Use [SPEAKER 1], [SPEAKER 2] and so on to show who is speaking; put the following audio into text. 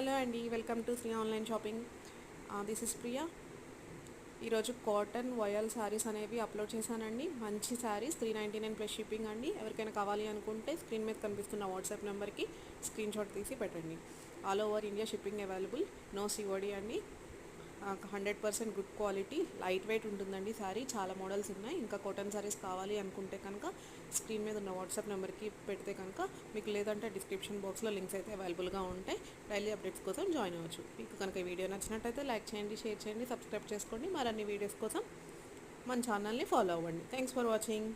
[SPEAKER 1] Hello అండి, welcome to Shri online shopping. This is Priya. ఈరోజు cotton వయల్ saris అనేవి అప్లోడ్ చేశానండి. మంచి శారీస్ 399 ప్లస్ షిప్పింగ్ అండి. ఎవరికైనా కావాలి అనుకుంటే స్క్రీన్ మీద కనిపిస్తున్న వాట్సాప్ నెంబర్కి స్క్రీన్ షాట్ తీసి పెట్టండి. All over India shipping available, no COD అండి. 100% గుడ్ క్వాలిటీ, లైట్ వెయిట్ ఉంటుందండి శారీ. చాలా మోడల్స్ ఉన్నాయి. ఇంకా కాటన్ శారీస్ కావాలి అనుకుంటే కనుక స్క్రీన్ మీద ఉన్న వాట్సాప్ నెంబర్కి పెడితే కనుక మీకు, లేదంటే డిస్క్రిప్షన్ బాక్స్లో లింక్స్ అయితే అవైలబుల్గా ఉంటాయి. డైలీ అప్డేట్స్ కోసం జాయిన్ అవ్వచ్చు. మీకు కనుక ఈ వీడియో నచ్చినట్టయితే లైక్ చేయండి, షేర్ చేయండి, సబ్స్క్రైబ్ చేసుకోండి. మరిన్ని వీడియోస్ కోసం మన ఛానల్ని ఫాలో అవ్వండి. Thanks for watching.